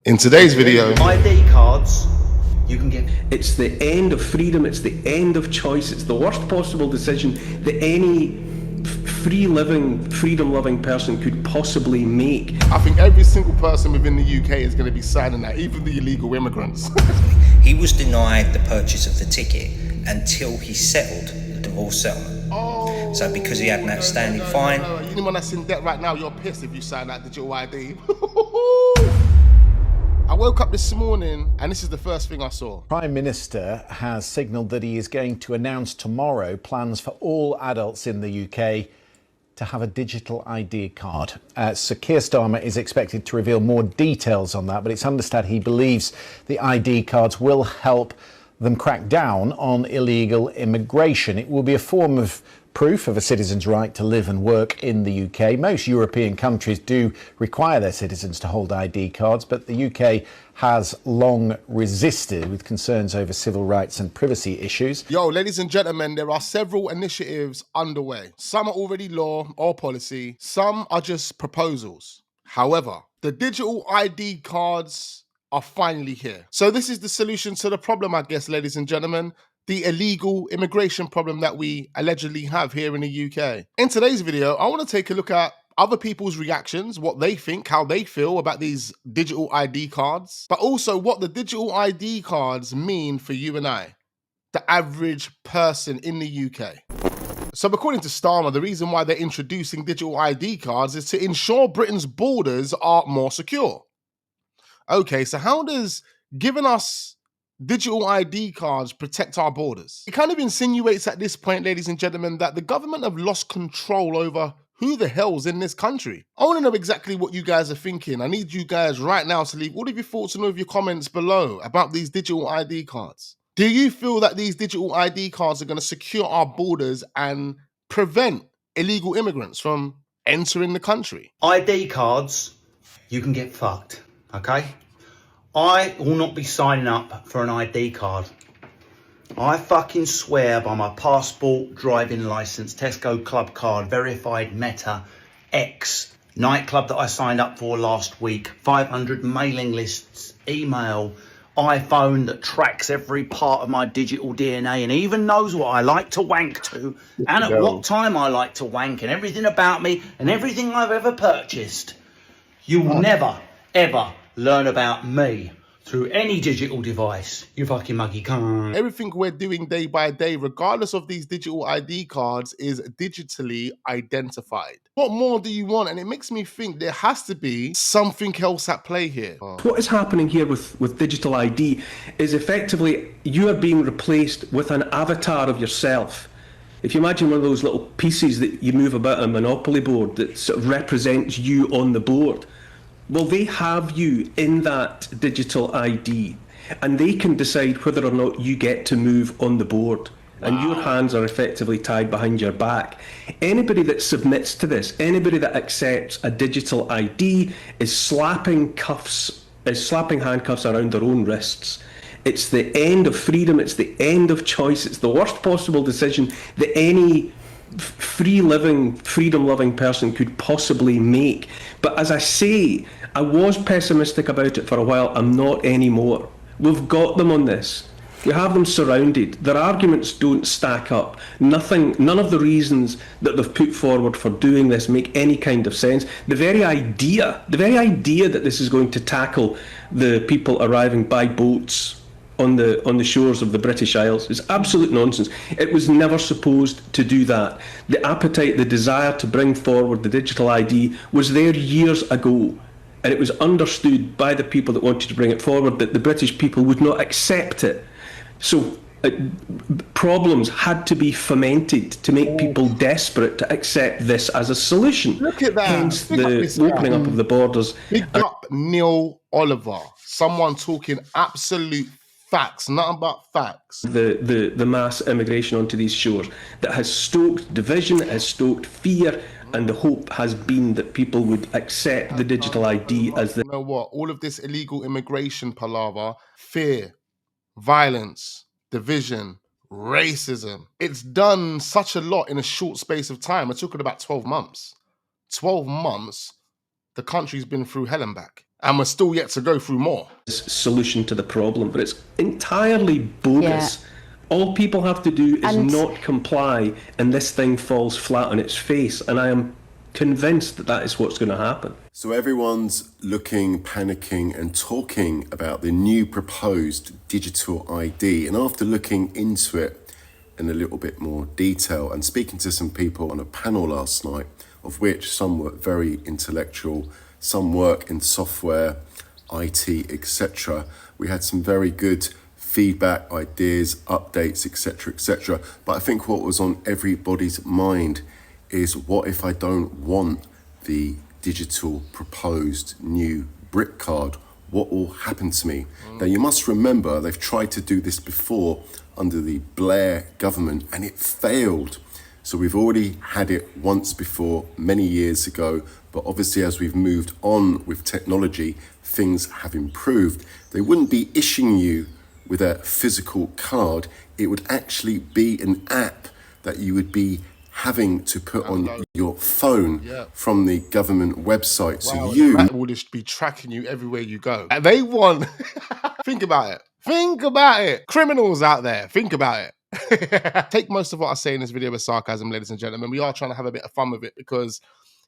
In today's video, ID cards, you can get. It's the end of freedom, it's the end of choice, it's the worst possible decision that any free-living, freedom-loving person could possibly make. I think every single person within the UK is going to be signing that, even the illegal immigrants. He was denied the purchase of the ticket until he settled the divorce settlement. Oh, So because he had an outstanding fine. Anyone that's in debt right now, you're pissed if you sign that digital ID. I woke up this morning and this is the first thing I saw. Prime Minister has signalled that he is going to announce tomorrow plans for all adults in the UK to have a digital ID card. Sir Keir Starmer is expected to reveal more details on that, but it's understood he believes the ID cards will help them crack down on illegal immigration. It will be a form of proof of a citizen's right to live and work in the UK. Most European countries do require their citizens to hold ID cards, but the UK has long resisted with concerns over civil rights and privacy issues. Yo, ladies and gentlemen, there are several initiatives underway. Some are already law or policy. Some are just proposals. However, the digital ID cards are finally here. So this is the solution to the problem, I guess, ladies and gentlemen. The illegal immigration problem that we allegedly have here in the UK. In today's video, I want to take a look at other people's reactions, what they think, how they feel about these digital ID cards, but also what the digital ID cards mean for you and I, the average person in the UK. So according to Starmer, the reason why they're introducing digital ID cards is to ensure Britain's borders are more secure. Okay, so how does giving us digital ID cards protect our borders? It kind of insinuates at this point, ladies and gentlemen, that the government have lost control over who the hell's in this country. I want to know exactly what you guys are thinking. I need you guys right now to leave all of your thoughts and all of your comments below about these digital ID cards. Do you feel that these digital ID cards are going to secure our borders and prevent illegal immigrants from entering the country? ID cards, you can get fucked, okay? I will not be signing up for an ID card. I fucking swear by my passport, driving licence, Tesco club card, verified Meta, X, nightclub that I signed up for last week, 500 mailing lists, email, iPhone that tracks every part of my digital DNA and even knows what I like to wank to and at what time I like to wank and everything about me and everything I've ever purchased. You will never, ever learn about me through any digital device, you fucking muggy cunt. Everything we're doing day by day, regardless of these digital ID cards, is digitally identified. What more do you want? And it makes me think there has to be something else at play here. What is happening here with digital ID is effectively you are being replaced with an avatar of yourself. If you imagine one of those little pieces that you move about on a Monopoly board that sort of represents you on the board, well, they have you in that digital ID and they can decide whether or not you get to move on the board. Wow. And your hands are effectively tied behind your back. Anybody that submits to this, anybody that accepts a digital ID is slapping handcuffs around their own wrists. It's the end of freedom, it's the end of choice, it's the worst possible decision that any free-living, freedom-loving person could possibly make. But as I say, I was pessimistic about it for a while. I'm not anymore. We've got them on this. You have them surrounded. Their arguments don't stack up. None of the reasons that they've put forward for doing this make any kind of sense. The very idea that this is going to tackle the people arriving by boats on the shores of the British Isles is absolute nonsense. It was never supposed to do that. The appetite, the desire to bring forward the digital ID was there years ago, and it was understood by the people that wanted to bring it forward that the British people would not accept it. So problems had to be fomented to make people desperate to accept this as a solution. Look at that. Hence the opening up of the borders. Big up Neil Oliver, someone talking absolute facts, nothing but facts. The mass immigration onto these shores that has stoked division, has stoked fear, and the hope has been that people would accept the digital ID as the... You know what? All of this illegal immigration palaver, fear, violence, division, racism, it's done such a lot in a short space of time. We're talking about 12 months. 12 months, the country's been through hell and back. And we're still yet to go through more. Solution to the problem, but it's entirely bogus. All people have to do is not comply, and this thing falls flat on its face. And I am convinced that that is what's going to happen. So everyone's looking, panicking and talking about the new proposed digital ID. And after looking into it in a little bit more detail and speaking to some people on a panel last night, of which some were very intellectual, some work in software, IT, etc. We had some very good feedback, ideas, updates, etc., etc. But I think what was on everybody's mind is, what if I don't want the digital proposed new brick card? What will happen to me? Now, you must remember, they've tried to do this before under the Blair government and it failed. So we've already had it once before, many years ago, but obviously as we've moved on with technology, things have improved. They wouldn't be issuing you with a physical card. It would actually be an app that you would be having to put on your phone from the government website. So you will just be tracking you everywhere you go. And they want, think about it. Think about it. Criminals out there, think about it. Take most of what I say in this video with sarcasm, ladies and gentlemen. We are trying to have a bit of fun with it, because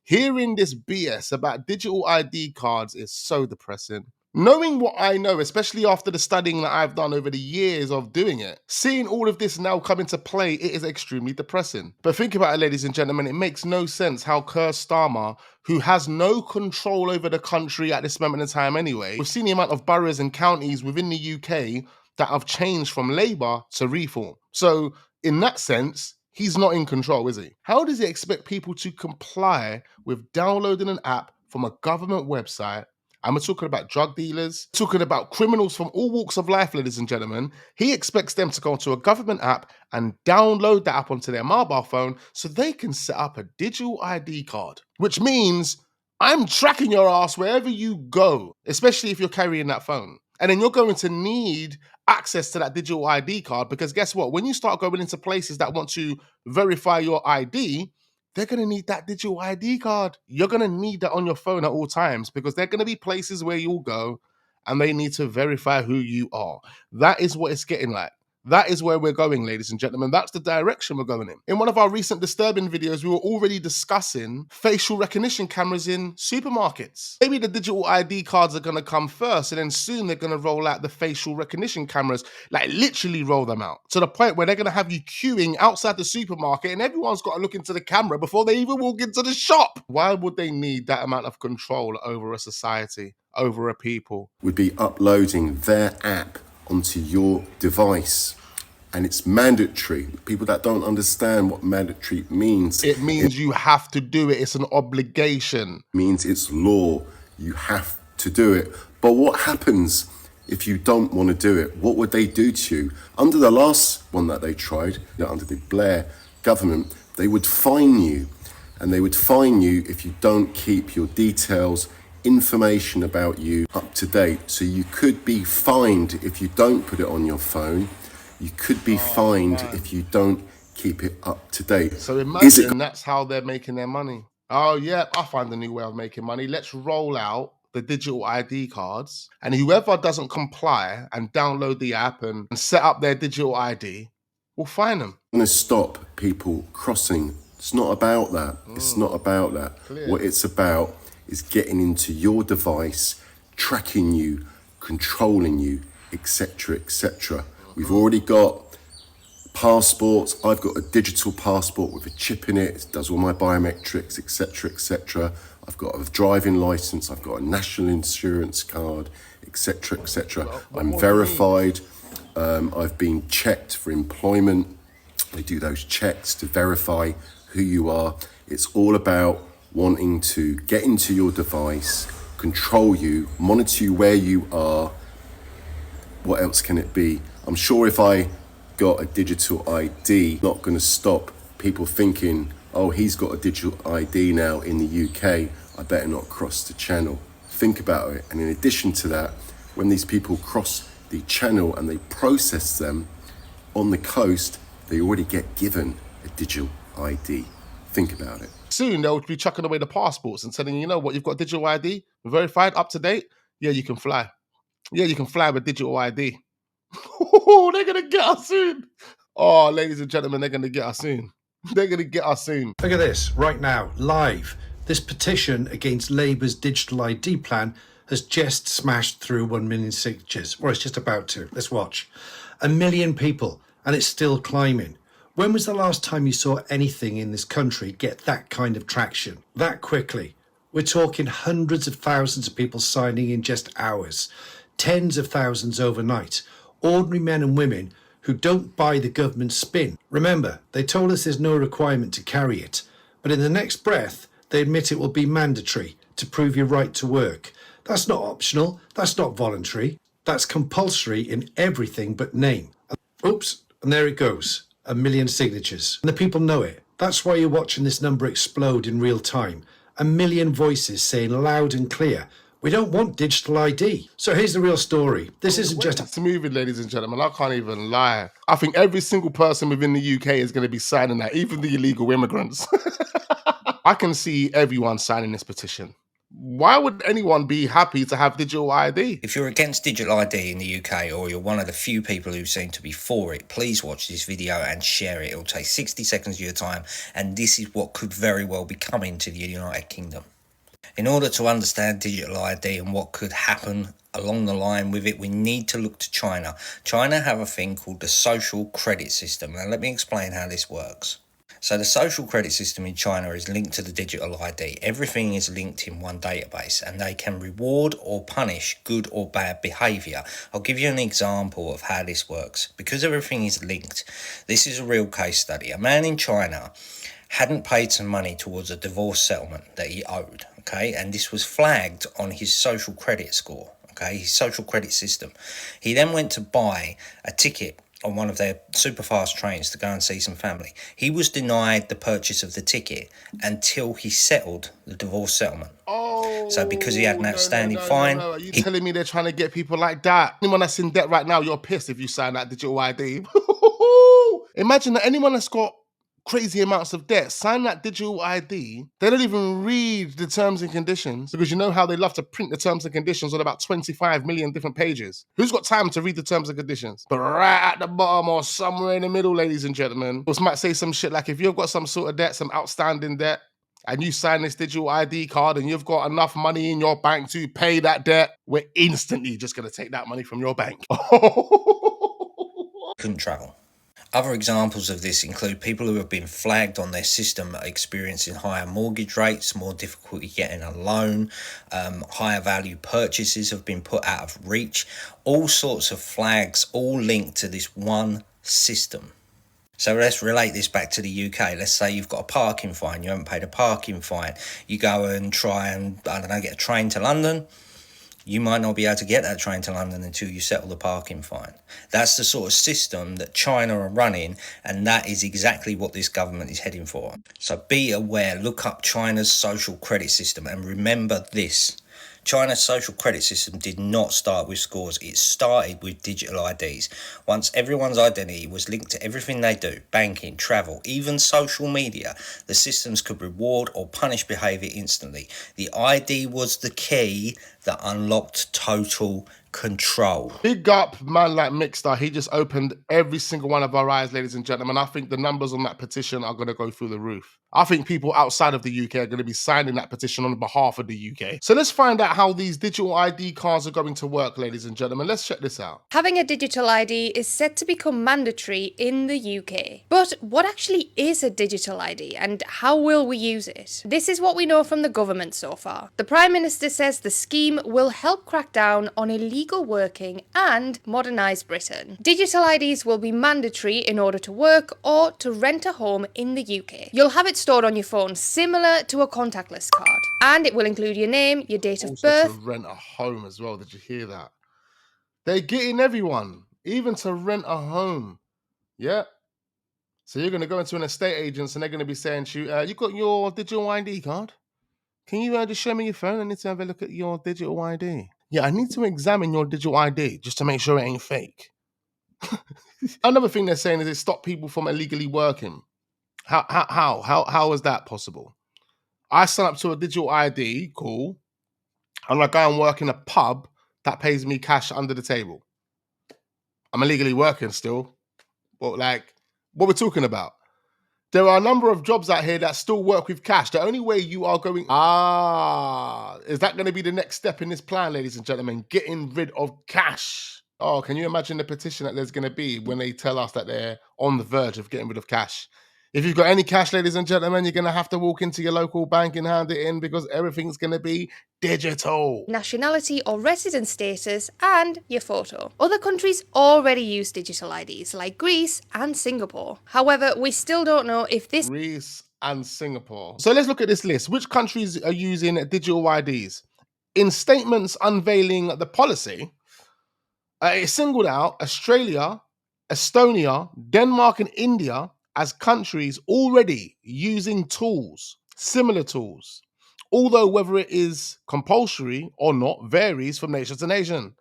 hearing this BS about digital ID cards is so depressing. Knowing what I know, especially after the studying that I've done over the years of doing it, seeing all of this now come into play, it is extremely depressing. But think about it, ladies and gentlemen, it makes no sense how Keir Starmer, who has no control over the country at this moment in time anyway, we've seen the amount of boroughs and counties within the UK that have changed from Labour to Reform. So in that sense, he's not in control, is he? How does he expect people to comply with downloading an app from a government website? And we're talking about drug dealers, talking about criminals from all walks of life, ladies and gentlemen. He expects them to go onto a government app and download that app onto their mobile phone so they can set up a digital ID card, which means I'm tracking your ass wherever you go, especially if you're carrying that phone. And then you're going to need access to that digital ID card, because guess what? When you start going into places that want to verify your ID, they're going to need that digital ID card. You're going to need that on your phone at all times, because they're going to be places where you'll go and they need to verify who you are. That is what it's getting like. That is where we're going, ladies and gentlemen. That's the direction we're going in. In one of our recent Disturbing videos, we were already discussing facial recognition cameras in supermarkets. Maybe the digital ID cards are going to come first, and then soon they're going to roll out the facial recognition cameras, like literally roll them out, to the point where they're going to have you queuing outside the supermarket and everyone's got to look into the camera before they even walk into the shop. Why would they need that amount of control over a society, over a people? would be uploading their app onto your device, and it's mandatory. People that don't understand what mandatory means, it means you have to do it. It's an obligation. It means it's law. You have to do it. But what happens if you don't want to do it? What would they do to you? Under the last one that they tried, under the Blair government, they would fine you, and they would fine you if you don't keep your details, information about you up to date. So you could be fined if you don't put it on your phone. You could be fined if you don't keep it up to date. So imagine that's how they're making their money. Oh yeah, I find a new way of making money. Let's roll out the digital ID cards, and whoever doesn't comply and download the app and set up their digital ID, we'll fine them. I'm going to stop people crossing. It's not about that. It's not about that. Clear. What it's about is getting into your device, tracking you, controlling you, etc., etc. We've already got passports. I've got a digital passport with a chip in it. It does all my biometrics, etc., etc. I've got a driving license. I've got a national insurance card, etc., etc. I'm verified. I've been checked for employment. They do those checks to verify who you are. It's all about wanting to get into your device, control you, monitor you where you are. What else can it be? I'm sure if I got a digital ID, not going to stop people thinking, oh, he's got a digital ID now in the UK, I better not cross the channel. Think about it. And in addition to that, when these people cross the channel and they process them on the coast, they already get given a digital ID. Think about it. Soon they'll be chucking away the passports and telling you, you know what, you've got digital ID, verified, up to date. Yeah, you can fly. Yeah, you can fly with digital ID. They're going to get us soon. Oh, ladies and gentlemen, they're going to get us soon. They're going to get us soon. Look at this, right now, live. This petition against Labour's digital ID plan has just smashed through 1 million signatures. Or it's just about to. Let's watch. 1 million people, and it's still climbing. When was the last time you saw anything in this country get that kind of traction, that quickly? We're talking hundreds of thousands of people signing in just hours, tens of thousands overnight, ordinary men and women who don't buy the government's spin. Remember, they told us there's no requirement to carry it, but in the next breath, they admit it will be mandatory to prove your right to work. That's not optional, that's not voluntary, that's compulsory in everything but name. Oops, and there it goes, 1 million signatures. And the people know it. That's why you're watching this number explode in real time. 1 million voices saying loud and clear, we don't want digital ID. So here's the real story. This isn't just It's moving, ladies and gentlemen. I can't even lie. I think every single person within the UK is going to be signing that, even the illegal immigrants. I can see everyone signing this petition. Why would anyone be happy to have digital ID? If you're against digital ID in the UK, or you're one of the few people who seem to be for it, please watch this video and share it. It'll take 60 seconds of your time, and this is what could very well be coming to the United Kingdom. In order to understand digital ID and what could happen along the line with it, we need to look to China. China have a thing called the social credit system. Now let me explain how this works. So the social credit system in China is linked to the digital ID. Everything is linked in one database, and they can reward or punish good or bad behaviour. I'll give you an example of how this works. Because everything is linked, this is a real case study. A man in China hadn't paid some money towards a divorce settlement that he owed, okay? And this was flagged on his social credit score, okay? His social credit system. He then went to buy a ticket on one of their super fast trains to go and see some family. He was denied the purchase of the ticket until he settled the divorce settlement. So because he had an outstanding fine... Are you telling me they're trying to get people like that? Anyone that's in debt right now, you're pissed if you sign that digital ID. Imagine that anyone that's got crazy amounts of debt, sign that digital ID. They don't even read the terms and conditions, because you know how they love to print the terms and conditions on about 25 million different pages. Who's got time to read the terms and conditions? But right at the bottom or somewhere in the middle, ladies and gentlemen, this might say some shit like, if you've got some sort of debt, some outstanding debt, and you sign this digital ID card and you've got enough money in your bank to pay that debt, we're instantly just going to take that money from your bank. couldn't travel. Other examples of this include people who have been flagged on their system experiencing higher mortgage rates, more difficulty getting a loan, higher value purchases have been put out of reach. All sorts of flags, all linked to this one system. So let's relate this back to the UK. Let's say you've got a parking fine, you haven't paid a parking fine. You go and try and, get a train to London. You might not be able to get that train to London until you settle the parking fine. That's the sort of system that China are running, and that is exactly what this government is heading for. So be aware, look up China's social credit system, and remember this. China's social credit system did not start with scores, it started with digital IDs. Once everyone's identity was linked to everything they do, banking, travel, even social media, the systems could reward or punish behaviour instantly. The ID was the key that unlocked total control. Big up man like Mixter. He just opened every single one of our eyes, ladies and gentlemen. I think the numbers on that petition are going to go through the roof. I think people outside of the UK are going to be signing that petition on behalf of the UK. So let's find out how these digital ID cards are going to work, ladies and gentlemen. Let's check this out. Having a digital ID is set to become mandatory in the UK. But what actually is a digital ID and how will we use it? This is what we know from the government so far. The Prime Minister says the scheme will help crack down on illegal working and modernise Britain. Digital IDs will be mandatory in order to work or to rent a home in the UK. You'll have it stored on your phone, similar to a contactless card. And it will include your name, your date of birth. To rent a home as well. Did you hear that? They're getting everyone, even to rent a home. Yeah. So you're going to go into an estate agent and they're going to be saying to you, you got your digital ID card? Can you just show me your phone? I need to have a look at your digital ID. Yeah, I need to examine your digital ID just to make sure it ain't fake. Another thing they're saying is it stop people from illegally working. How is that possible? I sign up to a digital ID, cool. and I go and work in a pub that pays me cash under the table. I'm illegally working still. But like, what we're talking about? There are a number of jobs out here that still work with cash. The only way you are going... is that going to be the next step in this plan, ladies and gentlemen? Getting rid of cash. Oh, can you imagine the petition that there's going to be when they tell us that they're on the verge of getting rid of cash? If you've got any cash, ladies and gentlemen, you're going to have to walk into your local bank and hand it in because everything's going to be digital. Nationality or residence status, and your photo. Other countries already use digital IDs, like Greece and Singapore. However, we still don't know if this... Greece and Singapore. So let's look at this list. Which countries are using digital IDs? In statements unveiling the policy, it singled out Australia, Estonia, Denmark, and India as countries already using tools, similar tools, although whether it is compulsory or not varies from nation to nation.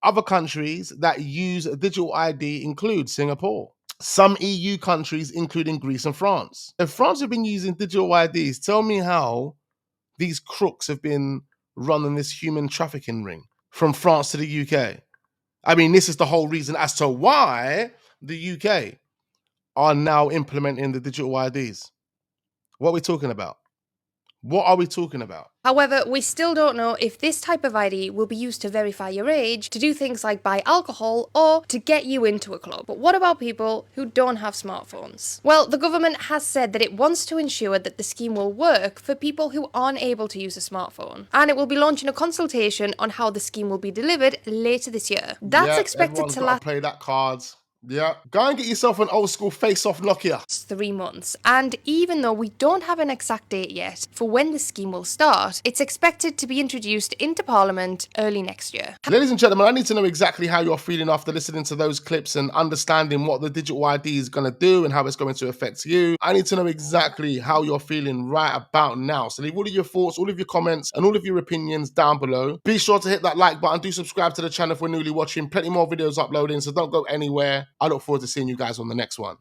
Other countries that use digital ID include Singapore, some EU countries including Greece and France. If France have been using digital IDs, tell me how these crooks have been running this human trafficking ring from France to the UK. I mean, this is the whole reason as to why the UK are now implementing the digital IDs. What are we talking about? What are we talking about? However, we still don't know if this type of ID will be used to verify your age, to do things like buy alcohol, or to get you into a club. But what about people who don't have smartphones? Well, the government has said that it wants to ensure that the scheme will work for people who aren't able to use a smartphone. And it will be launching a consultation on how the scheme will be delivered later this year. That's expected to last... play that cards. Yeah, go and get yourself an old school face-off Nokia. 3 months. And even though we don't have an exact date yet for when the scheme will start, it's expected to be introduced into Parliament early next year. Ladies and gentlemen, I need to know exactly how you're feeling after listening to those clips and understanding what the digital ID is going to do and how it's going to affect you. I need to know exactly how you're feeling right about now. So leave all of your thoughts, all of your comments, and all of your opinions down below. Be sure to hit that like button. Do subscribe to the channel if we're newly watching. Plenty more videos uploading, so don't go anywhere. I look forward to seeing you guys on the next one.